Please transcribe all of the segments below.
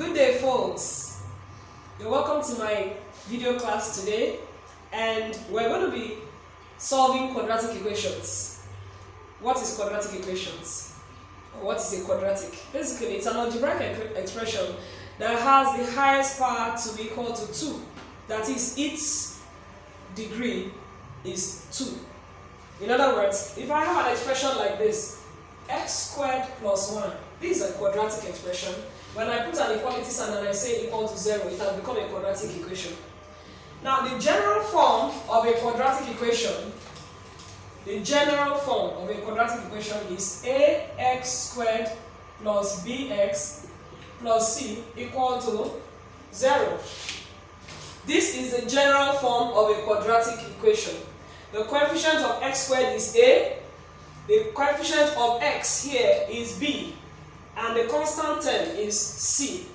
Good day, folks. You're welcome to my video class today, and we're going to be solving quadratic equations. What is quadratic equations? Or what is a quadratic? Basically, it's an algebraic expression that has the highest power to be equal to 2. That is, its degree is 2. In other words, if I have an expression like this, x squared plus 1, this is a quadratic expression. When I put an equality sign and I say equal to 0, it has become a quadratic equation. Now, the general form of a quadratic equation, is ax squared plus bx plus c equal to 0. This is the general form of a quadratic equation. The coefficient of x squared is a, the coefficient of x here is b, and the constant term is c.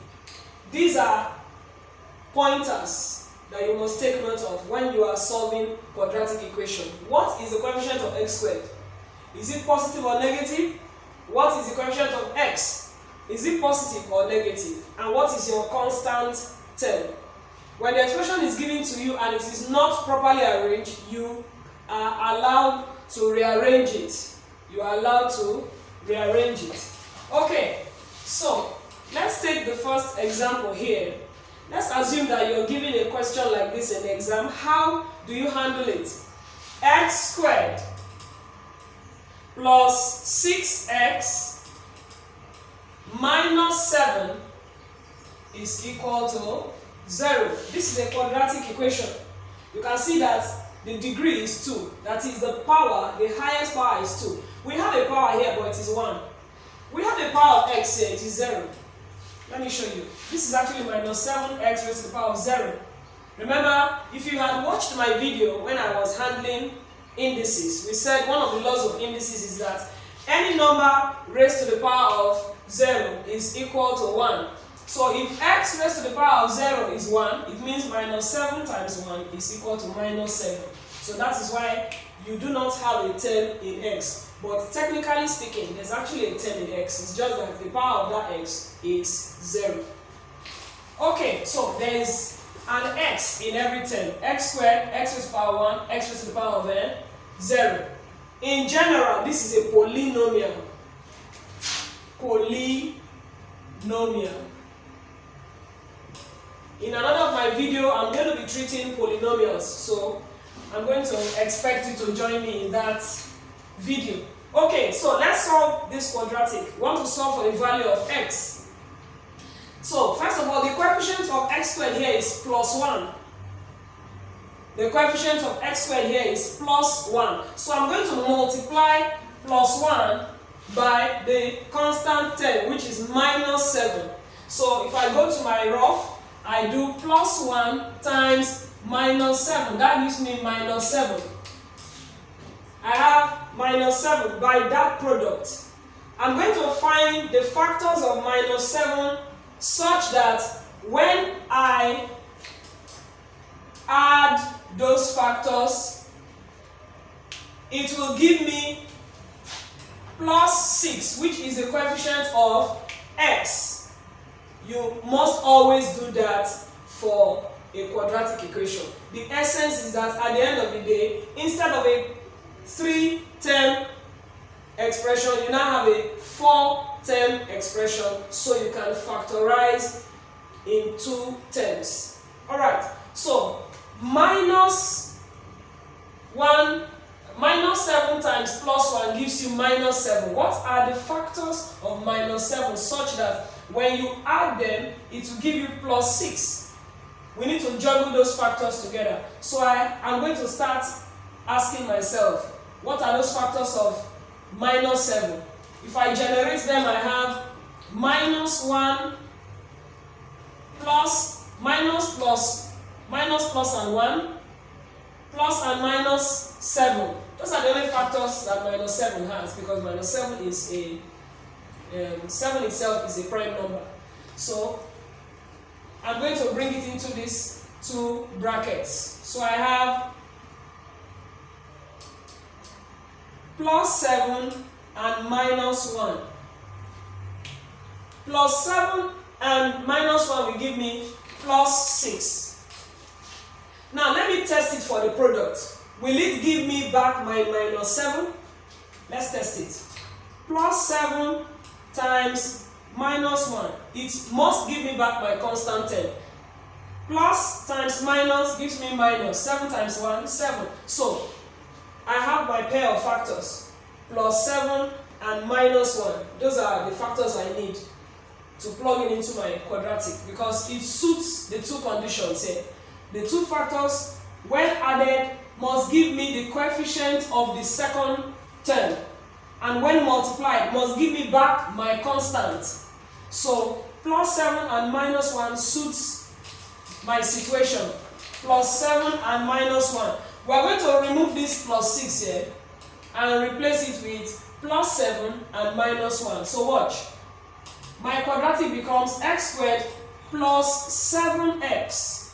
These are pointers that you must take note of when you are solving quadratic equation. What is the coefficient of x squared? Is it positive or negative? What is the coefficient of x? Is it positive or negative? And what is your constant term? When the expression is given to you and it is not properly arranged, you are allowed to rearrange it. Okay, so let's take the first example here. Let's assume that you're given a question like this in the exam. How do you handle it? X squared plus 6x minus 7 is equal to 0. This is a quadratic equation. You can see that the degree is 2. That is, the power, the highest power is 2. We have a power here, but it is 1. We have a power of x here, it is 0. Let me show you. This is actually minus 7x raised to the power of 0. Remember, if you had watched my video when I was handling indices, we said one of the laws of indices is that any number raised to the power of 0 is equal to 1. So if x raised to the power of 0 is 1, it means minus 7 times 1 is equal to minus 7. So that is why you do not have a term in x. But technically speaking, there's actually a term in x. It's just that the power of that x is 0. Okay, so there is an x in every term. X squared, x raised to the power 1, x raised to the power of 0. In general, this is a polynomial. In another of my video, I'm going to be treating polynomials, so I'm going to expect you to join me in that video. Okay, so let's solve this quadratic. We want to solve for the value of x. So, first of all, the coefficient of x squared here is plus 1. The coefficient of x squared here is plus 1. So I'm going to multiply plus 1 by the constant term, which is minus 7. So if I go to my rough, I do plus 1 times minus 7. That gives me minus 7. I have minus 7 by that product. I'm going to find the factors of minus 7 such that when I add those factors, it will give me plus 6, which is the coefficient of x. You must always do that for a quadratic equation. The essence is that at the end of the day, instead of a 3-term expression, you now have a 4-term expression, so you can factorize in 2 terms. Alright, so minus 7 times plus 1 gives you minus 7. What are the factors of minus 7 such that when you add them, it will give you plus 6? We need to juggle those factors together. So I am going to start asking myself, what are those factors of minus 7? If I generate them, I have minus 1 plus and 1 plus and minus 7. Those are the only factors that minus 7 has, because minus 7 is a 7 itself is a prime number. So I'm going to bring it into these 2 brackets. So I have plus 7 and minus 1. Plus 7 and minus give me plus 6. Now let me test it for the product. Will it give me back my minus 7? Let's test it. Plus 7 times minus 1. It must give me back my constant 10. Plus times minus gives me minus. 7 times 1, 7. So, I have my pair of factors. Plus 7 and minus 1. Those are the factors I need to plug in into my quadratic, because it suits the two conditions here. The two factors, when added, must give me the coefficient of the second term, and when multiplied must give me back my constant. So plus 7 and minus 1 suits my situation. Plus 7 and minus 1. We are going to remove this plus 6 here and replace it with plus 7 and minus 1. So watch. My quadratic becomes x squared plus 7x.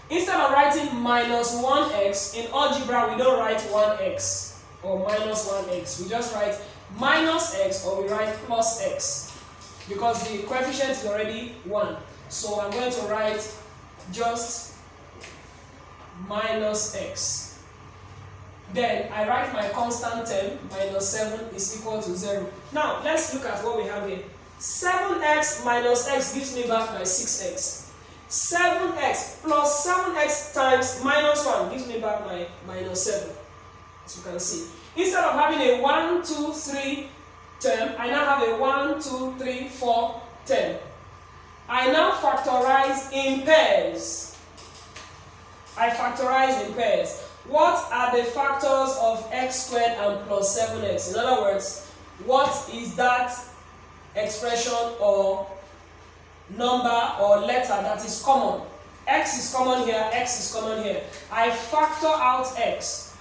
Instead of writing minus 1x, in algebra we don't write 1x or minus 1x. We just write minus x, or we write plus x, because the coefficient is already 1. So I'm going to write just minus x. Then I write my constant term, minus 7 is equal to 0. Now let's look at what we have here. 7x minus x gives me back my 6x. 7x plus 7x times minus 1 gives me back my minus 7. As you can see. Instead of having a 1, 2, 3 term, I now have a 1, 2, 3, 4 term. I now factorize in pairs. I factorize in pairs. What are the factors of x squared and plus 7x? In other words, what is that expression or number or letter that is common? X is common here, x is common here. I factor out x.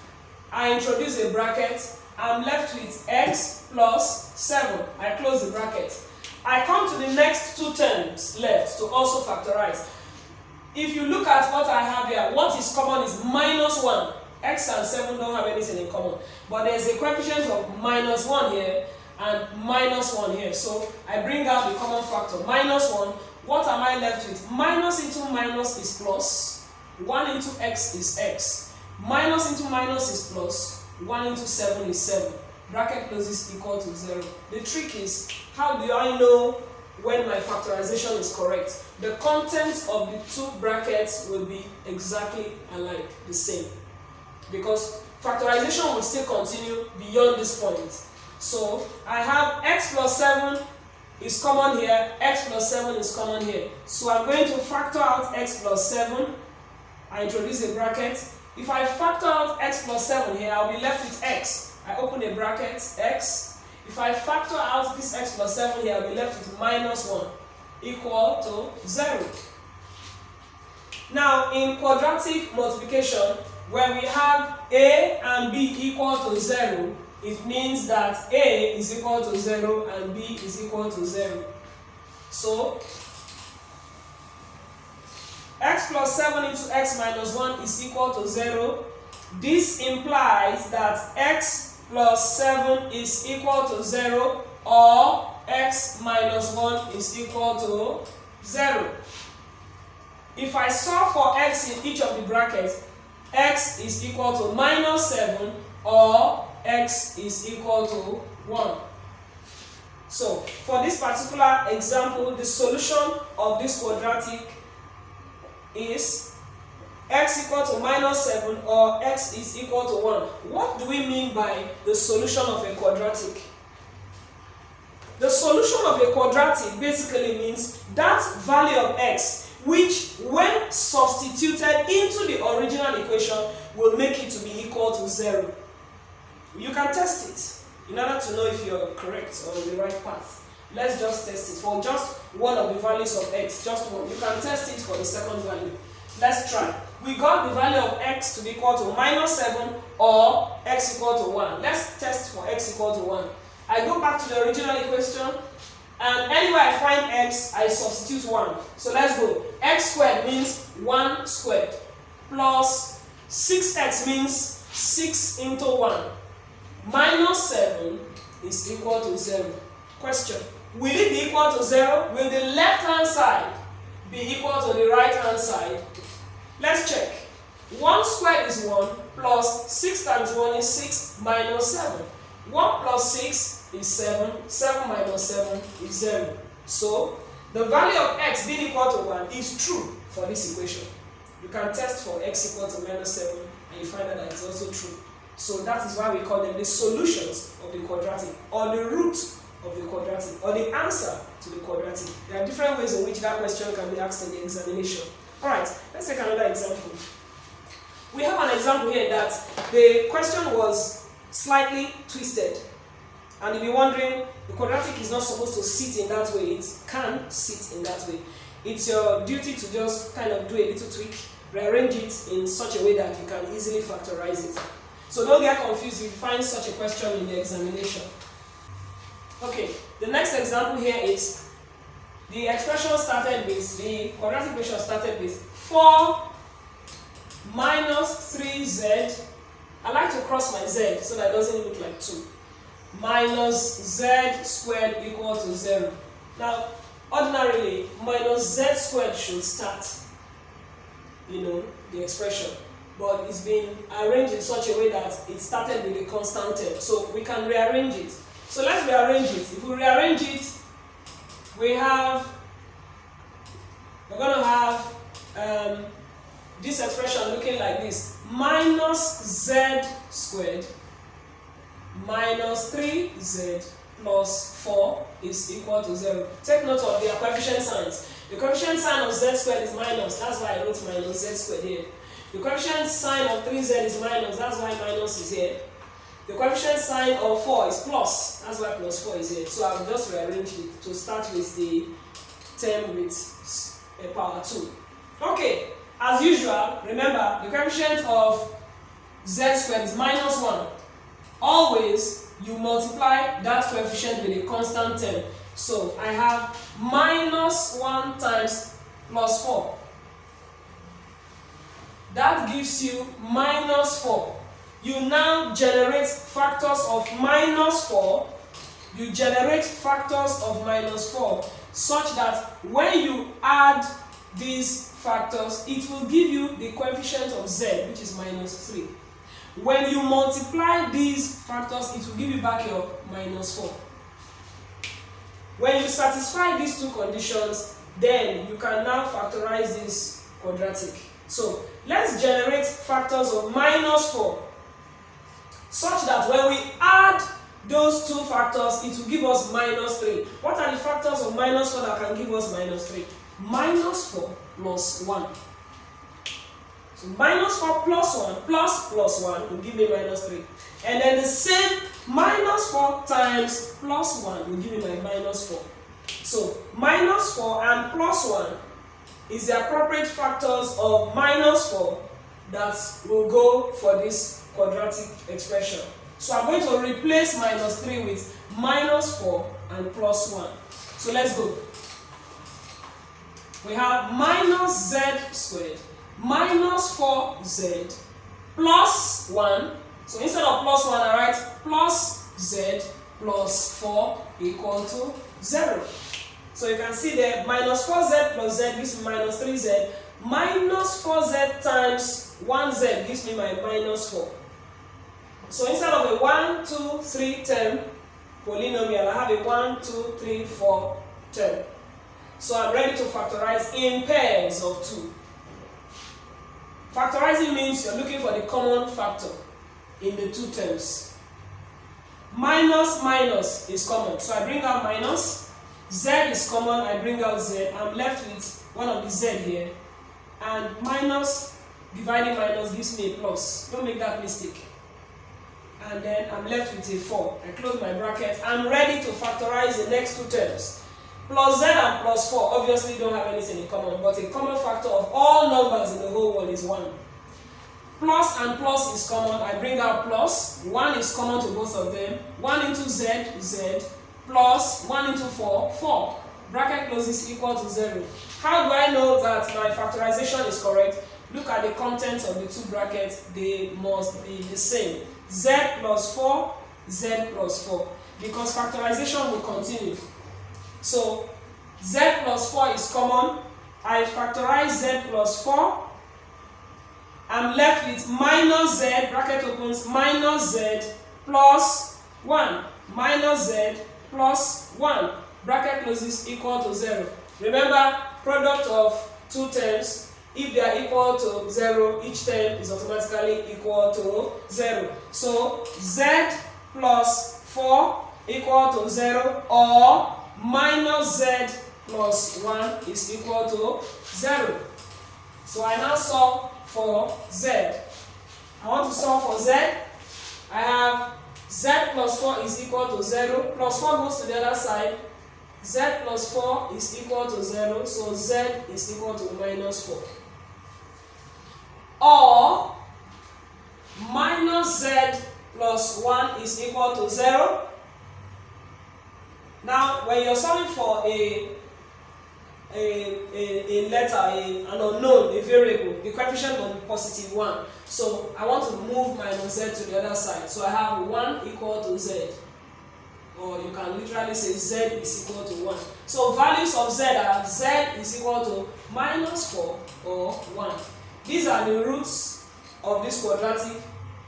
I introduce a bracket. I'm left with x plus 7. I close the bracket. I come to the next two terms left to also factorize. If you look at what I have here, what is common is minus 1. X and 7 don't have anything in common. But there is a coefficient of minus 1 here and minus 1 here. So I bring out the common factor, minus 1. What am I left with? Minus into minus is plus. 1 into x is x. Minus into minus is plus. 1 into 7 is 7. Bracket closes equal to 0. The trick is, how do I know when my factorization is correct? The contents of the two brackets will be exactly alike, the same. Because factorization will still continue beyond this point. So I have x plus 7 is common here, x plus 7 is common here. So I'm going to factor out x plus 7. I introduce a bracket. If I factor out x plus 7 here, I'll be left with x. I open a bracket, x. If I factor out this x plus 7 here, I'll be left with minus 1 equal to 0. Now in quadratic multiplication, where we have a and b equal to 0, it means that a is equal to 0 and b is equal to 0. So x plus 7 into x minus 1 is equal to 0. This implies that x plus 7 is equal to 0, or x minus 1 is equal to 0. If I solve for x in each of the brackets, x is equal to minus 7, or x is equal to 1. So, for this particular example, the solution of this quadratic is x equal to minus 7 or x is equal to 1. What do we mean by the solution of a quadratic? The solution of a quadratic basically means that value of x which, when substituted into the original equation, will make it to be equal to 0. You can test it in order to know if you're correct or on the right path. Let's just test it for just one of the values of x, just one. You can test it for the second value. Let's try. We got the value of x to be equal to minus 7 or x equal to 1. Let's test for x equal to 1. I go back to the original equation, and anywhere I find x, I substitute 1. So let's go. X squared means 1 squared, plus 6x means 6 into 1. Minus 7 is equal to 0. Question. Will it be equal to 0? Will the left hand side be equal to the right hand side? Let's check. 1 squared is 1 plus 6 times 1 is 6 minus 7. 1 plus 6 is 7. 7 minus 7 is 0. So, the value of x being equal to 1 is true for this equation. You can test for x equal to minus 7 and you find out that it's also true. So that is why we call them the solutions of the quadratic, or the root of the quadratic, or the answer to the quadratic. There are different ways in which that question can be asked in the examination. Alright, let's take another example. We have an example here that the question was slightly twisted. And you'll be wondering, the quadratic is not supposed to sit in that way. It can sit in that way. It's your duty to just kind of do a little tweak, rearrange it in such a way that you can easily factorize it. So don't get confused if you find such a question in the examination. Okay, the next example here is the expression started with, the quadratic equation started with 4 minus 3z. I like to cross my z so that it doesn't look like 2. Minus z squared equal to 0. Now, ordinarily, minus z squared should start, the expression. But it's been arranged in such a way that it started with a constant term. So we can rearrange it. So let's rearrange it. If we rearrange it, we're going to have this expression looking like this. Minus z squared minus 3z plus 4 is equal to 0. Take note of their coefficient signs. The coefficient sign of z squared is minus. That's why I wrote minus z squared here. The coefficient sign of 3z is minus. That's why minus is here. The coefficient sign of 4 is plus. That's why plus 4 is here. So I've just rearranged it to start with the term with a power 2. Okay, as usual, remember the coefficient of z squared is minus 1. Always you multiply that coefficient with a constant term. So I have minus 1 times plus 4. That gives you minus 4. You now generate factors of minus 4. You generate factors of minus 4 such that when you add these factors, it will give you the coefficient of z, which is minus 3. When you multiply these factors, it will give you back your minus 4. When you satisfy these two conditions, then you can now factorize this quadratic. So let's generate factors of minus 4 such that when we add those two factors, it will give us minus 3. What are the factors of minus 4 that can give us minus 3? Minus 4 plus 1. So minus 4 plus 1 plus 1 will give me minus 3. And then the same minus 4 times plus 1 will give me my minus 4. So minus 4 and plus 1 is the appropriate factors of minus 4 that will go for this quadratic expression. So I'm going to replace minus 3 with minus 4 and plus 1. So let's go. We have minus z squared minus 4z plus 1. So instead of plus 1, I write plus z plus 4 equal to 0. So you can see there, minus 4z plus z gives me minus 3z. Minus 4z times 1z gives me my minus 4. So instead of a 1, 2, 3 term polynomial, I have a 1, 2, 3, 4 term. So I'm ready to factorize in pairs of 2. Factorizing means you're looking for the common factor in the two terms. Minus minus is common. So I bring out minus. Z is common. I bring out z. I'm left with one of the z here. And minus dividing minus gives me a plus. Don't make that mistake. And then I'm left with a 4. I close my bracket. I'm ready to factorize the next two terms. Plus z and plus 4 obviously don't have anything in common, but a common factor of all numbers in the whole world is 1. Plus and plus is common. I bring out plus. 1 is common to both of them. 1 into z, z. Plus 1 into 4, 4. Bracket closes equal to 0. How do I know that my factorization is correct? Look at the contents of the two brackets. They must be the same. Z plus 4, z plus 4. Because factorization will continue. So z plus 4 is common. I factorize z plus 4. I'm left with minus z, bracket opens, minus z plus 1. Minus z plus 1. Bracket closes equal to 0. Remember, product of two terms, if they are equal to 0, each term is automatically equal to 0. So z plus 4 equal to 0, or minus z plus 1 is equal to 0. So I now solve for z. I want to solve for z. I have z plus 4 is equal to 0. Plus 4 goes to the other side. Z plus 4 is equal to 0. So z is equal to minus 4. Or minus z plus 1 is equal to 0. Now, when you're solving for a letter, an unknown, a variable, the coefficient will be positive 1. So I want to move minus z to the other side. So I have 1 equal to z. Or you can literally say z is equal to 1. So values of z are z is equal to minus 4 or 1. These are the roots of this quadratic.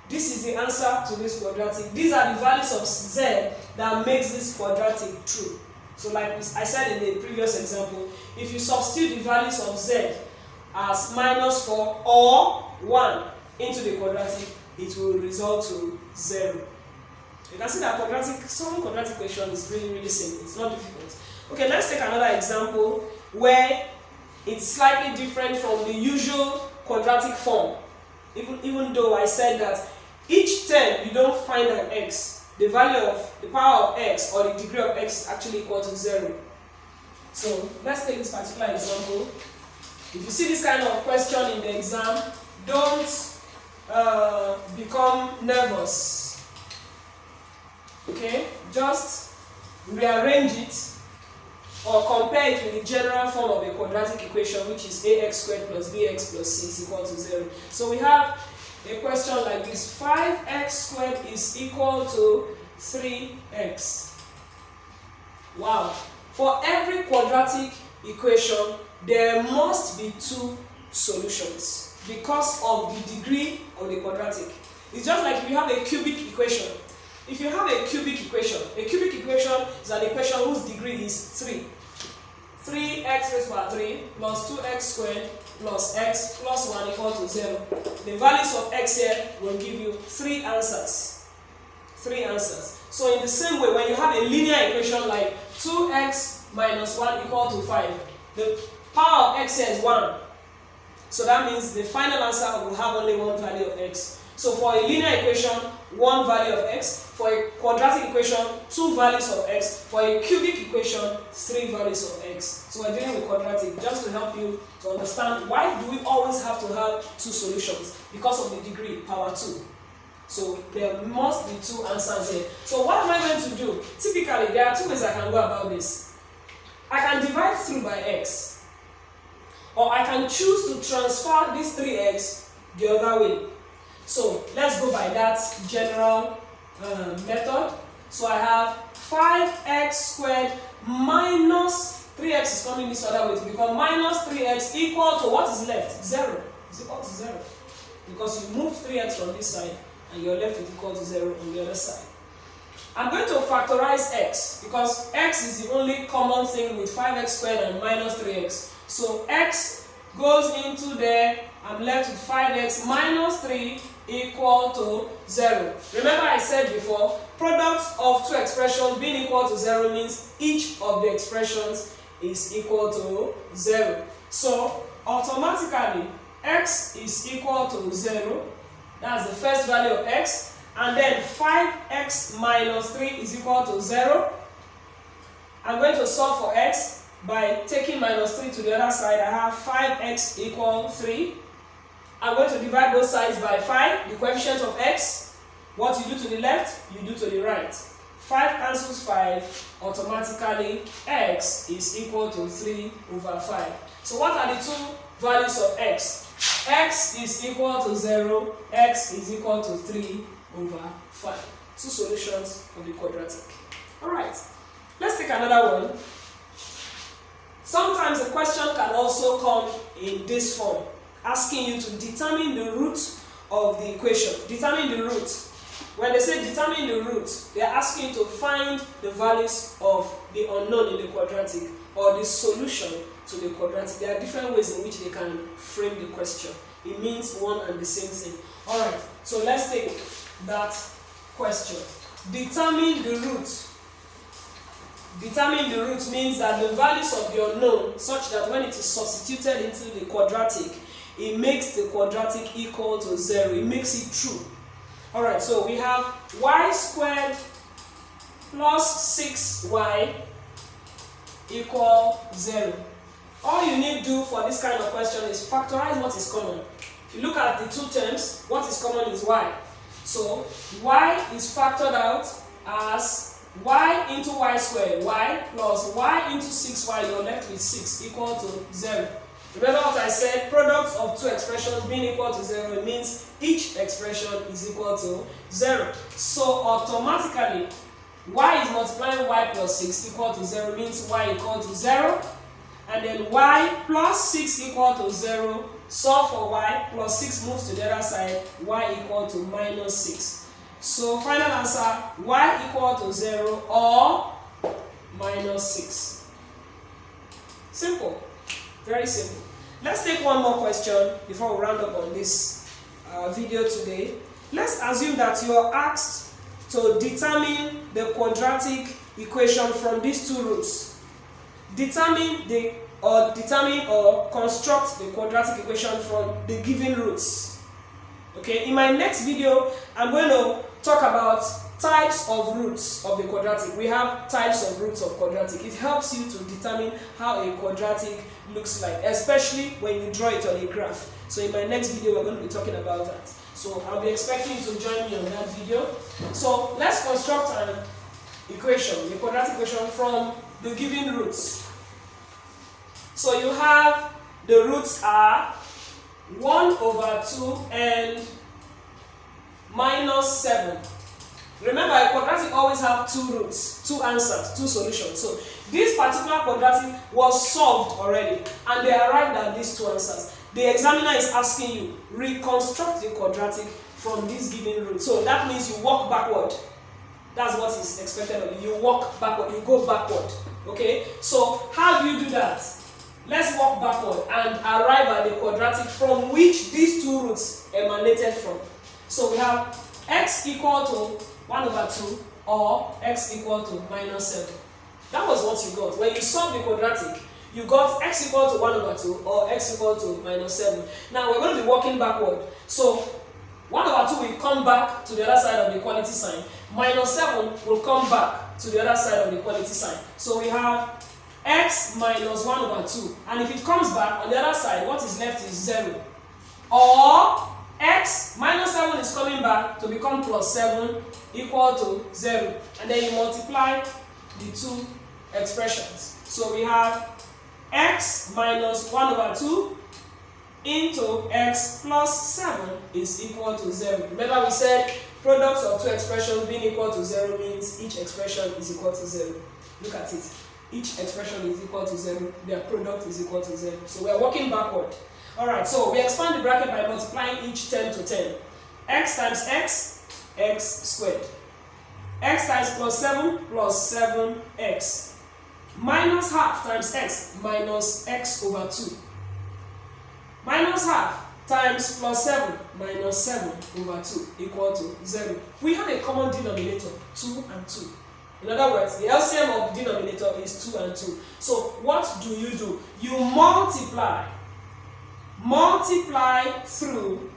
This is the answer to this quadratic. These are the values of z that makes this quadratic true. So like I said in the previous example, if you substitute the values of z as minus 4 or 1 into the quadratic, it will result to 0. You can see that solving quadratic equation is really simple. It's not difficult. Okay, let's take another example where it's slightly different from the usual quadratic form. Even though I said that each term you don't find an x, the value of the power of x or the degree of x is actually equal to 0. So let's take this particular example. If you see this kind of question in the exam, don't become nervous. Okay, just rearrange it or compare it with the general form of a quadratic equation, which is ax squared plus bx plus c is equal to 0. So we have a question like this: 5x squared is equal to 3x. Wow. For every quadratic equation, there must be two solutions because of the degree of the quadratic. It's just like if you have a cubic equation. If you have a cubic equation is an equation whose degree is 3. 3x raised to power 3 plus 2x squared plus x plus 1 equal to 0. The values of x here will give you 3 answers. 3 answers. So in the same way, when you have a linear equation like 2x minus 1 equal to 5, the power of x here is 1. So that means the final answer will have only one value of x. So for a linear equation, one value of x. For a quadratic equation, 2 values of x. For a cubic equation, 3 values of x. So we're dealing with quadratic just to help you to understand why do we always have to have 2 solutions? Because of the degree, power 2. So there must be 2 answers here. So what am I going to do? Typically, there are 2 ways I can go about this. I can divide through by x. Or I can choose to transfer this 3x the other way. So let's go by that general method. So I have 5x squared minus 3x is coming this other way to become minus 3x equal to what is left? 0. Is equal to 0. Because you move 3x from this side and you're left with equal to 0 on the other side. I'm going to factorize x because x is the only common thing with 5x squared and minus 3x. So x goes into there. I'm left with 5x minus 3 equal to 0. Remember I said before, product of 2 expressions being equal to 0 means each of the expressions is equal to 0. So automatically x is equal to 0. That's the first value of x. And then 5x minus 3 is equal to 0. I'm going to solve for x by taking minus 3 to the other side. I have 5x equal 3. I'm going to divide both sides by 5, the coefficient of x. What you do to the left, you do to the right. 5 cancels 5, automatically x is equal to 3 over 5. So what are the 2 values of x? X is equal to 0, x is equal to 3 over 5. 2 solutions of the quadratic. Alright, let's take another one. Sometimes the question can also come in this form, asking you to determine the root of the equation. Determine the root. When they say determine the root, they are asking you to find the values of the unknown in the quadratic or the solution to the quadratic. There are different ways in which they can frame the question. It means one and the same thing. Alright, so let's take that question. Determine the root. Determine the root means that the values of the unknown, such that when it is substituted into the quadratic, it makes the quadratic equal to 0. It makes it true. Alright, so we have y squared plus 6y equal 0. All you need to do for this kind of question is factorize what is common. If you look at the two terms, what is common is y. So y is factored out as y into y squared, y plus y into 6y, you're left with 6 equal to 0. Remember what I said, product of two expressions being equal to 0, it means each expression is equal to 0. So automatically, y is multiplying y plus 6 equal to 0 means y equal to 0. And then y plus 6 equal to 0, solve for y, plus 6 moves to the other side, y equal to minus 6. So final answer, y equal to 0 or minus 6. Simple. Very simple. Let's take one more question before we round up on this video today. Let's assume that you are asked to determine the quadratic equation from these two roots. Determine or construct the quadratic equation from the given roots. Okay, in my next video, I'm going to talk about types of roots of the quadratic. We have types of roots of quadratic. It helps you to determine how a quadratic looks like, especially when you draw it on a graph. So in my next video, we're going to be talking about that. So I'll be expecting you to join me on that video. So let's construct an equation, a quadratic equation from the given roots. So you have the roots are 1 over 2 and minus 7. Remember, a quadratic always have two roots, two answers, two solutions. So this particular quadratic was solved already, and they arrived at these two answers. The examiner is asking you, reconstruct the quadratic from this given root. So that means you walk backward. That's what is expected of you. You walk backward, you go backward. Okay? So how do you do that? Let's walk backward and arrive at the quadratic from which these two roots emanated from. So we have x equal to 1 over 2 or x equal to minus 7. That was what you got. When you solve the quadratic, you got x equal to 1 over 2 or x equal to minus 7. Now we're going to be walking backward. So 1 over 2 will come back to the other side of the equality sign. Minus 7 will come back to the other side of the equality sign. So we have x minus 1 over 2. And if it comes back on the other side, what is left is 0. Or x minus 7 is coming back to become plus 7 equal to 0. And then you multiply the two expressions. So we have x minus 1 over 2 into x plus 7 is equal to 0. Remember we said products of two expressions being equal to 0 means each expression is equal to 0. Look at it. Each expression is equal to 0. Their product is equal to 0. So we are working backward. Alright, so we expand the bracket by multiplying each term to 10. X times x, x squared. X times plus 7x. Minus half times x, minus x over 2. Minus half times plus 7 minus 7 over 2 equal to 0. We have a common denominator, 2 and 2. In other words, the LCM of the denominator is 2 and 2. So what do? You multiply. Multiply through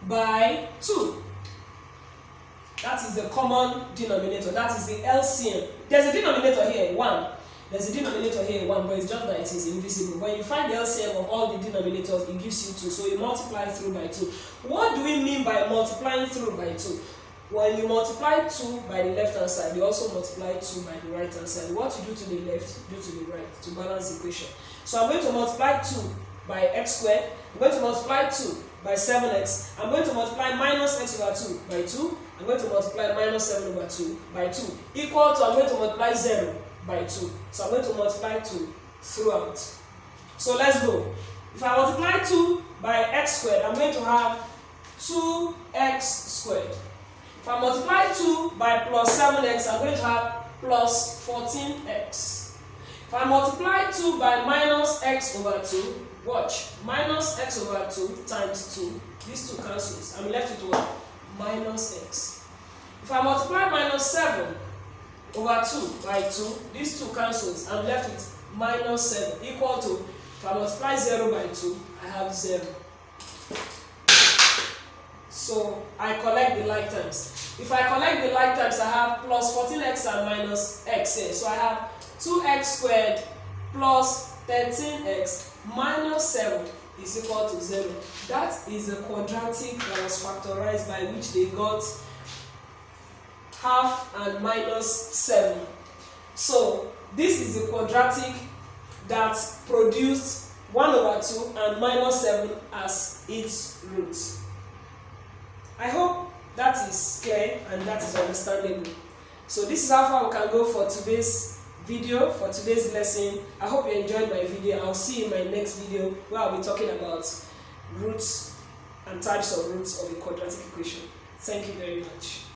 by 2. That is the common denominator. That is the LCM. There's a denominator here, 1. There's a denominator here, 1, but it's just that it is invisible. When you find the LCM of all the denominators, it gives you 2. So you multiply through by 2. What do we mean by multiplying through by 2? When you multiply 2 by the left hand side, you also multiply 2 by the right hand side. What you do to the left, do to the right to balance the equation. So I'm going to multiply 2 by x squared. I'm going to multiply 2 by 7x. I'm going to multiply minus x over 2 by 2. I'm going to multiply minus 7 over 2 by 2. Equal to, I'm going to multiply 0 by 2. So I'm going to multiply 2 throughout. So let's go. If I multiply 2 by x squared, I'm going to have 2x squared. If I multiply 2 by plus 7x, I'm going to have plus 14x. If I multiply 2 by minus x over 2, watch, minus x over 2 times 2, these 2 cancels. I'm left with what? Minus x. If I multiply minus 7 over 2 by 2, these 2 cancels. I'm left with minus 7 equal to, if I multiply 0 by 2, I have 0. So I collect the like terms. If I collect the like terms, I have plus 14x and minus x here. So I have 2x squared plus 13x minus 7 is equal to 0. That is a quadratic that was factorized, by which they got half and minus 7. So this is a quadratic that produced 1 over 2 and minus 7 as its root. I hope that is clear and that is understandable. So this is how far we can go for today's video, for today's lesson. I hope you enjoyed my video. I'll see you in my next video where I'll be talking about roots and types of roots of a quadratic equation. Thank you very much.